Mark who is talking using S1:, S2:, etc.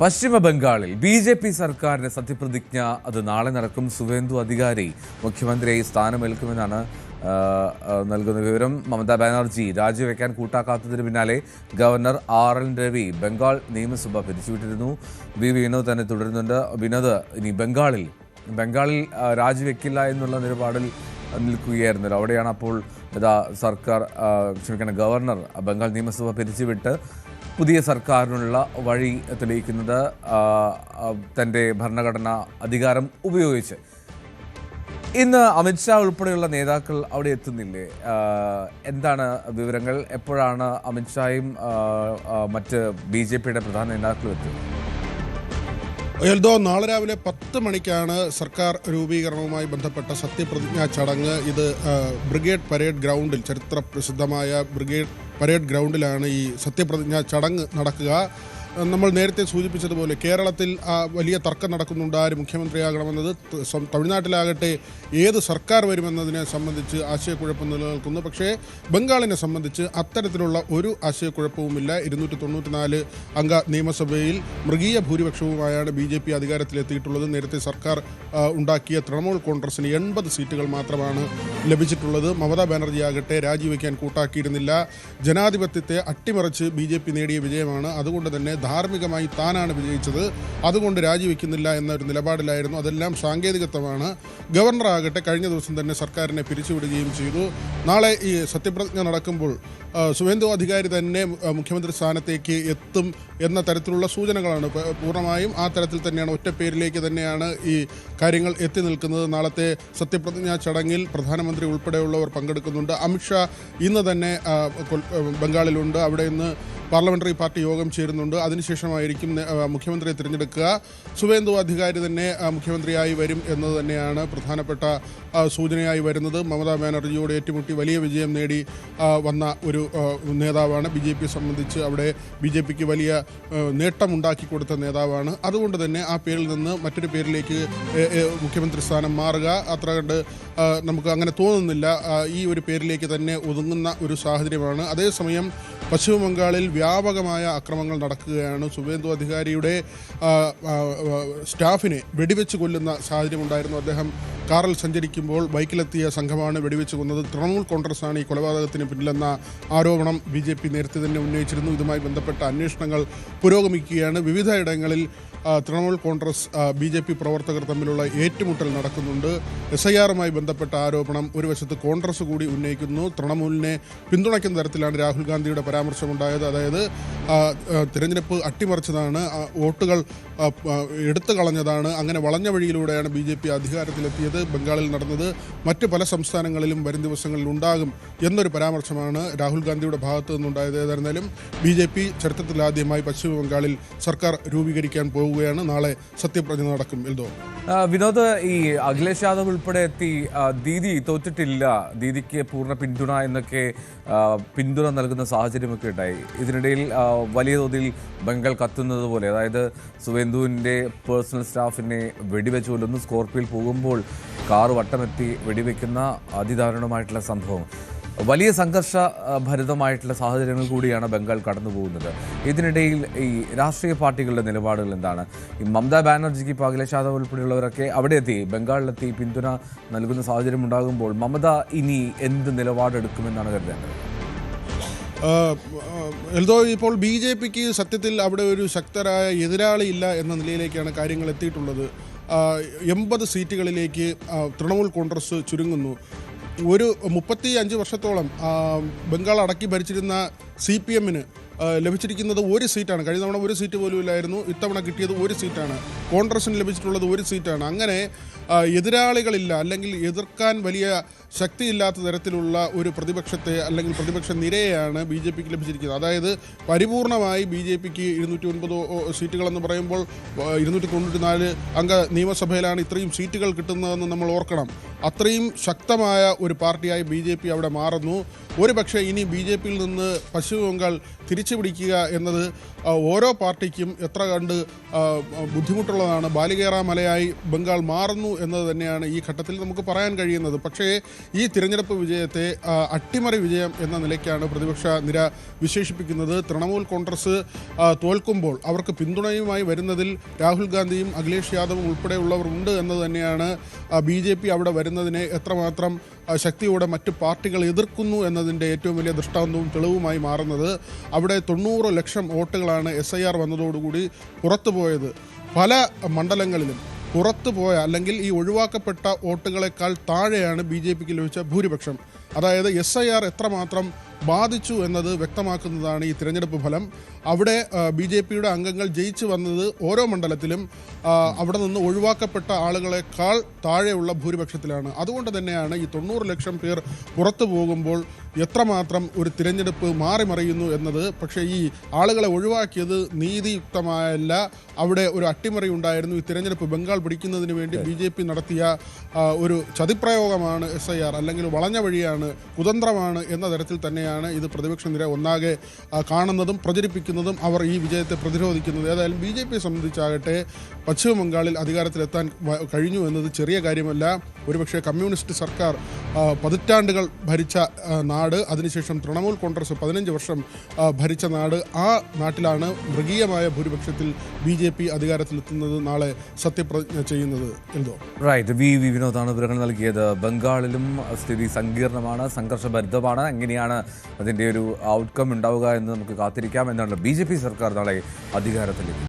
S1: പശ്ചിമ ബംഗാളിൽ ബി.ജെ.പി. സർക്കാരിന്റെ സത്യപ്രതിജ്ഞ അത് നാളെ നടക്കും. സുവേന്ദു അധികാരി മുഖ്യമന്ത്രിയായി സ്ഥാനമേൽക്കുമെന്നാണ് നൽകുന്ന വിവരം. മമതാ ബാനർജി രാജിവെക്കാൻ കൂട്ടാക്കാത്തതിന് പിന്നാലെ ഗവർണർ R.N. രവി ബംഗാൾ നിയമസഭ പിരിച്ചുവിട്ടിരുന്നു. വിനോദ് തന്നെ തുടരുന്നുണ്ട്. വിനോദ്, ഇനി ബംഗാളിൽ രാജിവെക്കില്ല എന്നുള്ള നിലപാടിൽ നിൽക്കുകയായിരുന്നല്ലോ. അവിടെയാണ് അപ്പോൾ ഗവർണർ ബംഗാൾ നിയമസഭ പിരിച്ചുവിട്ട് പുതിയ സർക്കാരിനുള്ള വഴി തെളിയിക്കുന്നത് തൻ്റെ ഭരണഘടനാ അധികാരം ഉപയോഗിച്ച്. ഇന്ന് അമിത്ഷാ ഉൾപ്പെടെയുള്ള നേതാക്കൾ അവിടെ എത്തുന്നില്ലേ? എന്താണ് വിവരങ്ങൾ? എപ്പോഴാണ് അമിത്ഷായും മറ്റ് ബി.ജെ.പിയുടെ പ്രധാന നേതാക്കളും എത്തുന്നത്?
S2: എൽദോ, നാളെ രാവിലെ 10 മണിക്കാണ് സർക്കാർ രൂപീകരണവുമായി ബന്ധപ്പെട്ട സത്യപ്രതിജ്ഞാ ചടങ്ങ്. ഇത് ബ്രിഗേഡ് പരേഡ് ഗ്രൗണ്ടിൽ, ചരിത്ര പ്രസിദ്ധമായ ബ്രിഗേഡ് പരേഡ് ഗ്രൗണ്ടിലാണ് ഈ സത്യപ്രതിജ്ഞാ ചടങ്ങ് നടക്കുക. നമ്മൾ നേരത്തെ സൂചിപ്പിച്ചതുപോലെ കേരളത്തിൽ വലിയ തർക്കം നടക്കുന്നുണ്ട് ആര് മുഖ്യമന്ത്രിയാകണമെന്നത്. തമിഴ്നാട്ടിലാകട്ടെ ഏത് സർക്കാർ വരുമെന്നതിനെ സംബന്ധിച്ച് ആശയക്കുഴപ്പം നിലനിൽക്കുന്നു. പക്ഷേ ബംഗാളിനെ സംബന്ധിച്ച് അത്തരത്തിലുള്ള ഒരു ആശയക്കുഴപ്പവുമില്ല. 294 അംഗ നിയമസഭയിൽ മൃഗീയ ഭൂരിപക്ഷവുമായാണ് ബി.ജെ.പി. അധികാരത്തിലെത്തിയിട്ടുള്ളത്. നേരത്തെ സർക്കാർ ഉണ്ടാക്കിയ തൃണമൂൽ കോൺഗ്രസിന് 80 സീറ്റുകൾ മാത്രമാണ് ലഭിച്ചിട്ടുള്ളത്. മമതാ ബാനർജി ആകട്ടെ രാജിവെക്കാൻ കൂട്ടാക്കിയിരുന്നില്ല. ജനാധിപത്യത്തെ അട്ടിമറിച്ച് ബി.ജെ.പി. നേടിയ വിജയമാണ്. അതുകൊണ്ട് തന്നെ ധാർമ്മികമായി താനാണ് വിജയിച്ചത്, അതുകൊണ്ട് രാജിവെക്കുന്നില്ല എന്നൊരു നിലപാടിലായിരുന്നു. അതെല്ലാം സാങ്കേതികത്വമാണ്. ഗവർണർ ആകട്ടെ കഴിഞ്ഞ ദിവസം തന്നെ സർക്കാരിനെ പിരിച്ചുവിടുകയും ചെയ്തു. നാളെ ഈ സത്യപ്രതിജ്ഞ നടക്കുമ്പോൾ സുവേന്ദു അധികാരി തന്നെ മുഖ്യമന്ത്രി സ്ഥാനത്തേക്ക് എത്തും എന്ന തരത്തിലുള്ള സൂചനകളാണ്. പൂർണ്ണമായും ആ തരത്തിൽ തന്നെയാണ്, ഒറ്റ പേരിലേക്ക് തന്നെയാണ് ഈ കാര്യങ്ങൾ എത്തി നിൽക്കുന്നത്. നാളത്തെ സത്യപ്രതിജ്ഞാ ചടങ്ങിൽ പ്രധാനമന്ത്രി ഉൾപ്പെടെയുള്ളവർ പങ്കെടുക്കുന്നുണ്ട്. അമിത്ഷാ ഇന്ന് തന്നെ ബംഗാളിലുണ്ട്. അവിടെ ഇന്ന് പാർലമെന്ററി പാർട്ടി യോഗം ചേരുന്നുണ്ട്. അതിനുശേഷമായിരിക്കും മുഖ്യമന്ത്രിയെ തിരഞ്ഞെടുക്കുക. സുവേന്ദു അധികാരി തന്നെ മുഖ്യമന്ത്രിയായി വരും എന്നത് തന്നെയാണ് പ്രധാനപ്പെട്ട സൂചനയായി വരുന്നത്. മമതാ ബാനർജിയോട് ഏറ്റുമുട്ടി വലിയ വിജയം നേടി വന്ന ഒരു നേതാവാണ്. ബി.ജെ.പിയെ സംബന്ധിച്ച് അവിടെ ബി.ജെ.പിക്ക് വലിയ നേട്ടമുണ്ടാക്കി കൊടുത്ത നേതാവാണ്. അതുകൊണ്ട് തന്നെ ആ പേരിൽ നിന്ന് മറ്റൊരു പേരിലേക്ക് മുഖ്യമന്ത്രി സ്ഥാനം മാറുക അത്ര കണ്ട് നമുക്ക് അങ്ങനെ തോന്നുന്നില്ല. ഈ ഒരു പേരിലേക്ക് തന്നെ ഒതുങ്ങുന്ന ഒരു സാഹചര്യമാണ്. അതേസമയം പശ്ചിമ ബംഗാളിൽ വ്യാപകമായ അക്രമങ്ങൾ നടക്കുകയാണ്. സുവേന്ദു അധികാരിയുടെ സ്റ്റാഫിനെ വെടിവെച്ച് കൊല്ലുന്ന സാഹചര്യമുണ്ടായിരുന്നു. അദ്ദേഹം കാറിൽ സഞ്ചരിക്കുമ്പോൾ ബൈക്കിലെത്തിയ സംഘമാണ് വെടിവെച്ച് കൊന്നത്. തൃണമൂൽ കോൺഗ്രസ്സാണ് ഈ കൊലപാതകത്തിന് പിന്നിലെന്ന ആരോപണം ബി.ജെ.പി. നേരത്തെ തന്നെ ഉന്നയിച്ചിരുന്നു. ഇതുമായി ബന്ധപ്പെട്ട അന്വേഷണങ്ങൾ പുരോഗമിക്കുകയാണ്. വിവിധ ഇടങ്ങളിൽ തൃണമൂൽ കോൺഗ്രസ് ബി.ജെ.പി. പ്രവർത്തകർ തമ്മിലുള്ള ഏറ്റുമുട്ടൽ നടക്കുന്നുണ്ട്. SIR-മായി ബന്ധപ്പെട്ട ആരോപണം ഒരു വശത്ത് കോൺഗ്രസ് കൂടി ഉന്നയിക്കുന്നു. തൃണമൂലിനെ പിന്തുണയ്ക്കുന്ന തരത്തിലാണ് രാഹുൽ ഗാന്ധിയുടെ പരാമർശമുണ്ടായത്. അതായത് തിരഞ്ഞെടുപ്പ് അട്ടിമറിച്ചതാണ്, വോട്ടുകൾ എടുത്തു കളഞ്ഞതാണ്, അങ്ങനെ വളഞ്ഞ വഴിയിലൂടെയാണ് ബി.ജെ.പി. അധികാരത്തിലെത്തിയത്. ബംഗാളിൽ നടന്നത് മറ്റ് പല സംസ്ഥാനങ്ങളിലും വരും ദിവസങ്ങളിൽ ഉണ്ടാകും എന്നൊരു പരാമർശമാണ് രാഹുൽ ഗാന്ധിയുടെ ഭാഗത്തു നിന്നുണ്ടായത്. ഏതായിരുന്നാലും ബി.ജെ.പി. ചരിത്രത്തിലാദ്യമായി പശ്ചിമ ബംഗാളിൽ സർക്കാർ രൂപീകരിക്കാൻ പോകുകയാണ്. നാളെ സത്യപ്രതിജ്ഞ നടക്കും. എൽദോ,
S1: വിനോദ്, ഈ അഖിലേഷ് യാദവ് ഉൾപ്പെടെ എത്തി ദീദി തോറ്റിട്ടില്ല, ദീദിക്ക് പൂർണ്ണ പിന്തുണ എന്നൊക്കെ പിന്തുണ നൽകുന്ന സാഹചര്യമൊക്കെ ഉണ്ടായി. ഇതിനിടയിൽ വലിയ തോതിൽ ബംഗാൾ കത്തുന്നത് പോലെ, അതായത് സുവേന്ദുവിൻ്റെ പേഴ്സണൽ സ്റ്റാഫിനെ വെടിവെച്ച് കൊല്ലുന്നു. സ്കോർപ്പിയോയിൽ പോകുമ്പോൾ കാറ് വട്ടമെത്തി വെടിവെക്കുന്ന അതിദാരുണമായിട്ടുള്ള സംഭവം. വലിയ സംഘർഷഭരിതമായിട്ടുള്ള സാഹചര്യങ്ങൾ കൂടിയാണ് ബംഗാൾ കടന്നു പോകുന്നത്. ഇതിനിടയിൽ ഈ രാഷ്ട്രീയ പാർട്ടികളുടെ നിലപാടുകൾ എന്താണ്? ഈ മമതാ ബാനർജിക്ക് ഇപ്പോൾ അഖിലേഷ് യാദവ് ഉൾപ്പെടെയുള്ളവരൊക്കെ അവിടെ എത്തി, ബംഗാളിലെത്തി പിന്തുണ നൽകുന്ന സാഹചര്യം ഉണ്ടാകുമ്പോൾ മമത ഇനി എന്ത് നിലപാടെടുക്കുമെന്നാണ് കരുതേണ്ടത്?
S2: എൽദോ, ഇപ്പോൾ ബി.ജെ.പിക്ക് സത്യത്തിൽ അവിടെ ഒരു ശക്തരായ എതിരാളി ഇല്ല എന്ന നിലയിലേക്കാണ് കാര്യങ്ങൾ എത്തിയിട്ടുള്ളത്. 80 സീറ്റുകളിലേക്ക് തൃണമൂൽ കോൺഗ്രസ് ചുരുങ്ങുന്നു. ഒരു 35 വർഷത്തോളം ബംഗാൾ അടക്കി ഭരിച്ചിരുന്ന CPM-ന് ലഭിച്ചിരിക്കുന്നത് ഒരു സീറ്റാണ്. കഴിഞ്ഞ തവണ ഒരു സീറ്റ് പോലും ഇല്ലായിരുന്നു. ഇത്തവണ കിട്ടിയത് ഒരു സീറ്റാണ്. കോൺഗ്രസിന് ലഭിച്ചിട്ടുള്ളത് ഒരു സീറ്റാണ്. അങ്ങനെ എതിരാളികളില്ല, അല്ലെങ്കിൽ എതിർക്കാൻ വലിയ ശക്തിയില്ലാത്ത തരത്തിലുള്ള ഒരു പ്രതിപക്ഷത്തെ അല്ലെങ്കിൽ പ്രതിപക്ഷ നിരയെയാണ് ബി.ജെ.പിക്ക് ലഭിച്ചിരിക്കുന്നത്. അതായത് പരിപൂർണമായി ബി.ജെ.പിക്ക് 209 സീറ്റുകളെന്ന് പറയുമ്പോൾ 294 അംഗ നിയമസഭയിലാണ് ഇത്രയും സീറ്റുകൾ കിട്ടുന്നതെന്ന് നമ്മൾ ഓർക്കണം. അത്രയും ശക്തമായ ഒരു പാർട്ടിയായി ബി.ജെ.പി. അവിടെ മാറുന്നു. ഒരു പക്ഷേ ഇനി ബി.ജെ.പിയിൽ നിന്ന് പശ്ചിമ ബംഗാൾ തിരിച്ചു പിടിക്കുക എന്നത് ഓരോ പാർട്ടിക്കും എത്ര കണ്ട് ബുദ്ധിമുട്ടുള്ളതാണ്. ബാലികേറ മലയായി ബംഗാൾ മാറുന്നു എന്നത് തന്നെയാണ് ഈ ഘട്ടത്തിൽ നമുക്ക് പറയാൻ കഴിയുന്നത്. പക്ഷേ ഈ തിരഞ്ഞെടുപ്പ് വിജയത്തെ അട്ടിമറി വിജയം എന്ന നിലയ്ക്കാണ് പ്രതിപക്ഷ നിര വിശേഷിപ്പിക്കുന്നത്. തൃണമൂൽ കോൺഗ്രസ് തോൽക്കുമ്പോൾ അവർക്ക് പിന്തുണയുമായി വരുന്നതിൽ രാഹുൽ ഗാന്ധിയും അഖിലേഷ് യാദവും ഉൾപ്പെടെയുള്ളവർ ഉണ്ട് എന്നത് തന്നെയാണ് BJP അവിടെ വരുന്നതിനെ എത്രമാത്രം ശക്തിയോടെ മറ്റ് പാർട്ടികൾ എതിർക്കുന്നു എന്നതിൻ്റെ ഏറ്റവും വലിയ ദൃഷ്ടാന്തവും തെളിവുമായി മാറുന്നത്. അവിടെ 90 ലക്ഷം വോട്ടുകളാണ് SIR വന്നതോടുകൂടി പുറത്തുപോയത്. പല മണ്ഡലങ്ങളിലും പുറത്തുപോയ അല്ലെങ്കിൽ ഈ ഒഴിവാക്കപ്പെട്ട വോട്ടുകളെക്കാൾ താഴെയാണ് BJPക്ക് ലഭിച്ച ഭൂരിപക്ഷം. അതായത് SIR എത്രമാത്രം ബാധിച്ചു എന്നത് വ്യക്തമാക്കുന്നതാണ് ഈ തിരഞ്ഞെടുപ്പ് ഫലം. അവിടെ BJPയുടെ അംഗങ്ങൾ ജയിച്ചു വന്നത് ഓരോ മണ്ഡലത്തിലും അവിടെ നിന്ന് ഒഴിവാക്കപ്പെട്ട ആളുകളെക്കാൾ താഴെയുള്ള ഭൂരിപക്ഷത്തിലാണ്. അതുകൊണ്ട് തന്നെയാണ് ഈ 90 ലക്ഷം പേർ പുറത്തു പോകുമ്പോൾ എത്രമാത്രം ഒരു തിരഞ്ഞെടുപ്പ് മാറിമറിയുന്നു എന്നത്. പക്ഷേ ഈ ആളുകളെ ഒഴിവാക്കിയത് നീതിയുക്തമായല്ല, അവിടെ ഒരു അട്ടിമറി ഉണ്ടായിരുന്നു. ഈ തിരഞ്ഞെടുപ്പ് ബംഗാൾ പിടിക്കുന്നതിന് വേണ്ടി BJP നടത്തിയ ഒരു ചതിപ്രയോഗമാണ് SIR, അല്ലെങ്കിൽ വളഞ്ഞ വഴിയാണ്, കുതന്ത്രമാണ് എന്ന തരത്തിൽ തന്നെയാണ് ഇത് പ്രതിപക്ഷ നിര ഒന്നാകെ കാണുന്നതും പ്രചരിപ്പിക്കുന്നതും, അവർ ഈ വിജയത്തെ പ്രതിരോധിക്കുന്നത്. ഏതായാലും BJPയെ സംബന്ധിച്ചാകട്ടെ പശ്ചിമ ബംഗാളിൽ അധികാരത്തിലെത്താൻ കഴിഞ്ഞു എന്നത് ചെറിയ കാര്യമല്ല. ഒരുപക്ഷെ കമ്മ്യൂണിസ്റ്റ് സർക്കാർ പതിറ്റാണ്ടുകൾ ഭരിച്ച നാട്, അതിനുശേഷം തൃണമൂൽ കോൺഗ്രസ് 15 വർഷം ഭരിച്ച നാട്, ആ നാട്ടിലാണ് മൃഗീയമായ ഭൂരിപക്ഷത്തിൽ BJP അധികാരത്തിലെത്തുന്നത്, നാളെ സത്യപ്രതിജ്ഞ ചെയ്യുന്നത്. എന്തോ
S1: റൈറ്റ്, വിനോദാണ് വിവരങ്ങൾ നൽകിയത്. ബംഗാളിലും സ്ഥിതി സങ്കീർണമാണ്, സംഘർഷഭരിതമാണ്. എങ്ങനെയാണ് അതിൻ്റെ ഒരു ഔട്ട്കം ഉണ്ടാവുക എന്ന് നമുക്ക് കാത്തിരിക്കാം. എന്നാണ് BJP സർക്കാർ നാളെ അധികാരത്തിലേക്ക്